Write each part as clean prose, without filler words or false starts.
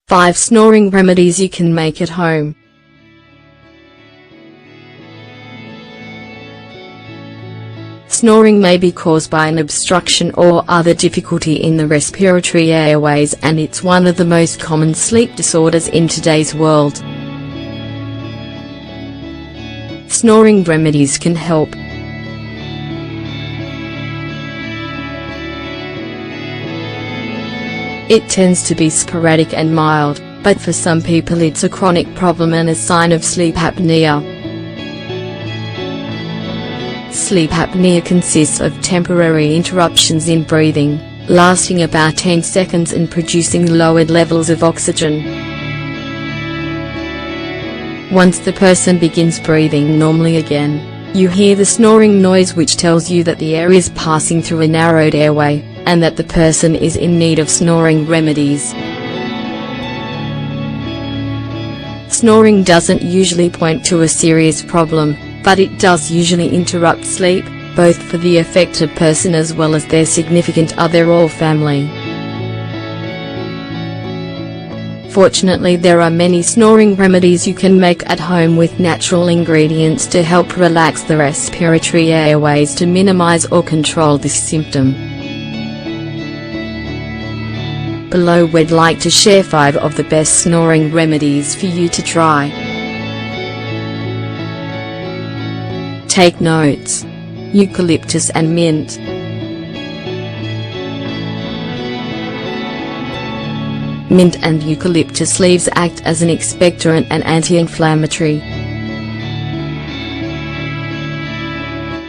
5 snoring remedies you can make at home. Snoring may be caused by an obstruction or other difficulty in the respiratory airways, and it's one of the most common sleep disorders in today's world. Snoring remedies can help. It tends to be sporadic and mild, but for some people it's a chronic problem and a sign of sleep apnea. Sleep apnea consists of temporary interruptions in breathing, lasting about 10 seconds and producing lowered levels of oxygen. Once the person begins breathing normally again, you hear the snoring noise, which tells you that the air is passing through a narrowed airway, and that the person is in need of snoring remedies. Snoring doesn't usually point to a serious problem, but it does usually interrupt sleep, both for the affected person as well as their significant other or family. Fortunately, there are many snoring remedies you can make at home with natural ingredients to help relax the respiratory airways to minimize or control this symptom. Below, we'd like to share 5 of the best snoring remedies for you to try. Take notes. Eucalyptus and mint. Mint and eucalyptus leaves act as an expectorant and anti-inflammatory.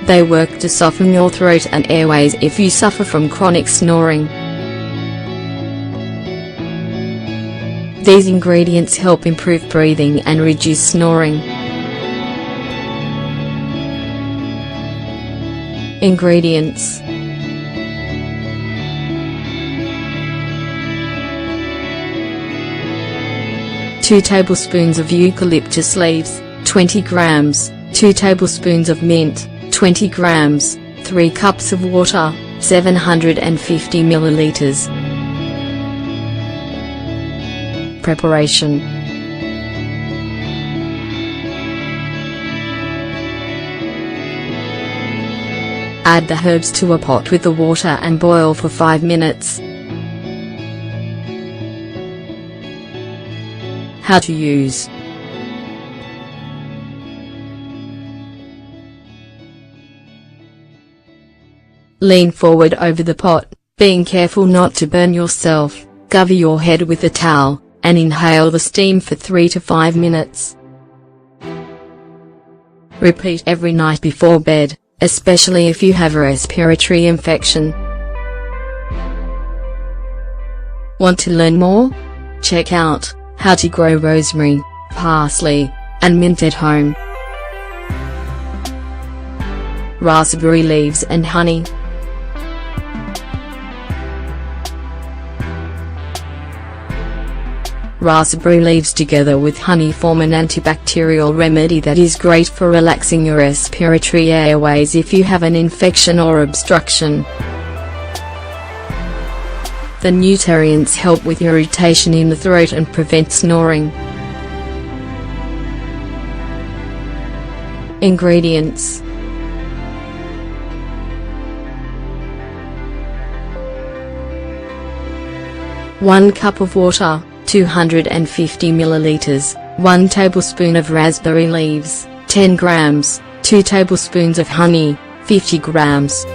They work to soften your throat and airways if you suffer from chronic snoring. These ingredients help improve breathing and reduce snoring. Ingredients: 2 tablespoons of eucalyptus leaves, 20 grams, 2 tablespoons of mint, 20 grams, 3 cups of water, 750 milliliters. Preparation: add the herbs to a pot with the water and boil for 5 minutes. How to use. Lean forward over the pot, being careful not to burn yourself. Cover your head with a towel, and inhale the steam for 3 to 5 minutes. Repeat every night before bed, especially if you have a respiratory infection. Want to learn more? Check out How to Grow Rosemary, Parsley, and Mint at Home. Raspberry leaves and honey. Raspberry leaves together with honey form an antibacterial remedy that is great for relaxing your respiratory airways if you have an infection or obstruction. The nutrients help with irritation in the throat and prevent snoring. Ingredients: 1 cup of water, 250 milliliters, 1 tablespoon of raspberry leaves, 10 grams, 2 tablespoons of honey, 50 grams.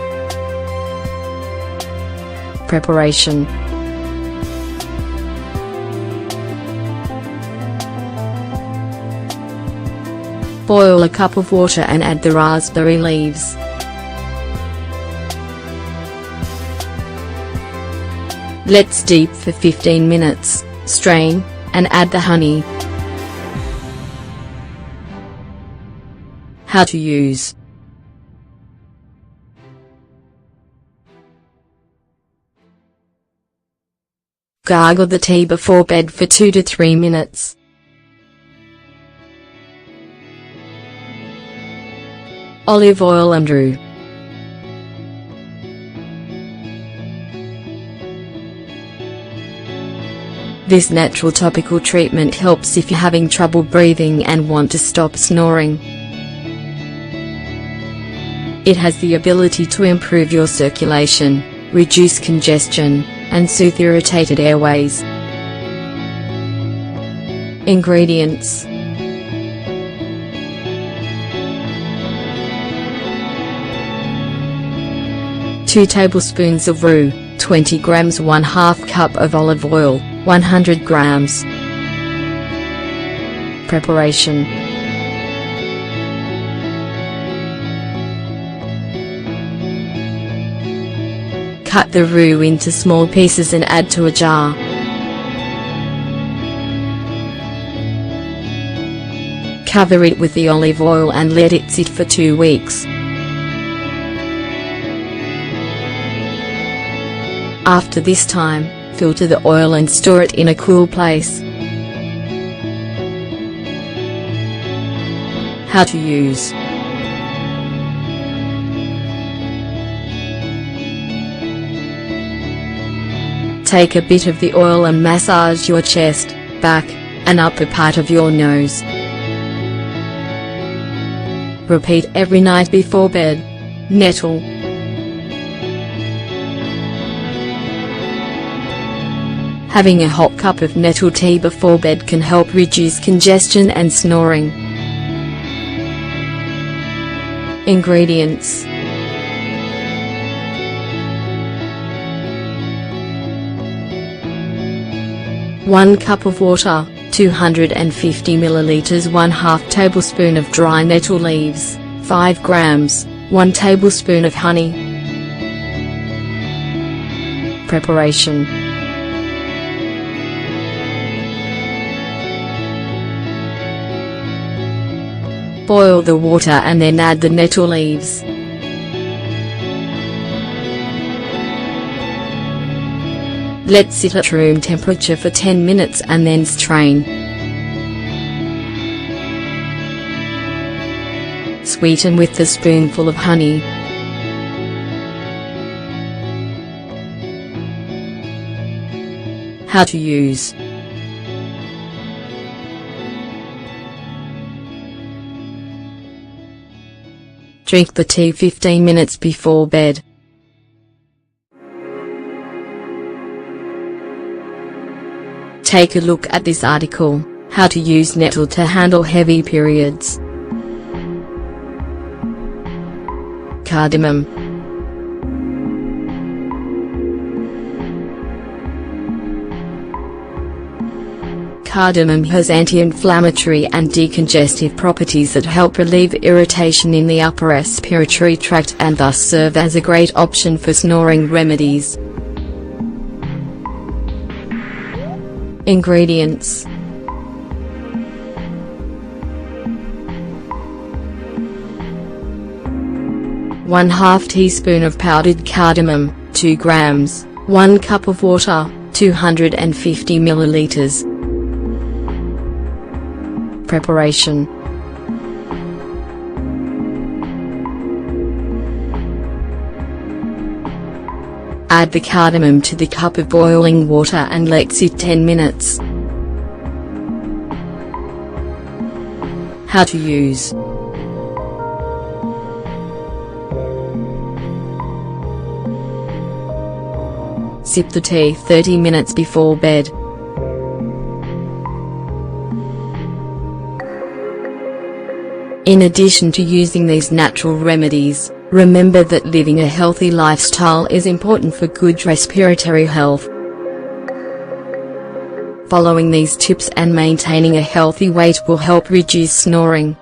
Preparation: boil a cup of water and add the raspberry leaves. Let steep for 15 minutes, strain, and add the honey. How to use. Gargle the tea before bed for 2 to 3 minutes. Olive oil and rue. This natural topical treatment helps if you're having trouble breathing and want to stop snoring. It has the ability to improve your circulation, reduce congestion, and soothe irritated airways. Ingredients: 2 tablespoons of rue, 20 grams, 1/2 cup of olive oil, 100 grams. Preparation: cut the rue into small pieces and add to a jar. Cover it with the olive oil and let it sit for 2 weeks. After this time, filter the oil and store it in a cool place. How to use. Take a bit of the oil and massage your chest, back, and upper part of your nose. Repeat every night before bed. Nettle. Having a hot cup of nettle tea before bed can help reduce congestion and snoring. Ingredients: 1 cup of water, 250 milliliters, 1/2 tablespoon of dry nettle leaves, 5 grams, 1 tablespoon of honey. Preparation: boil the water and then add the nettle leaves. Let sit at room temperature for 10 minutes and then strain. Sweeten with a spoonful of honey. How to use. Drink the tea 15 minutes before bed. Take a look at this article, How to Use Nettle to Handle Heavy Periods. Cardamom. Cardamom has anti-inflammatory and decongestive properties that help relieve irritation in the upper respiratory tract and thus serve as a great option for snoring remedies. Ingredients: 1/2 teaspoon of powdered cardamom, 2 grams, 1 cup of water, 250 milliliters. Preparation: add the cardamom to the cup of boiling water and let sit 10 minutes. How to use. Sip the tea 30 minutes before bed. In addition to using these natural remedies, remember that living a healthy lifestyle is important for good respiratory health. Following these tips and maintaining a healthy weight will help reduce snoring.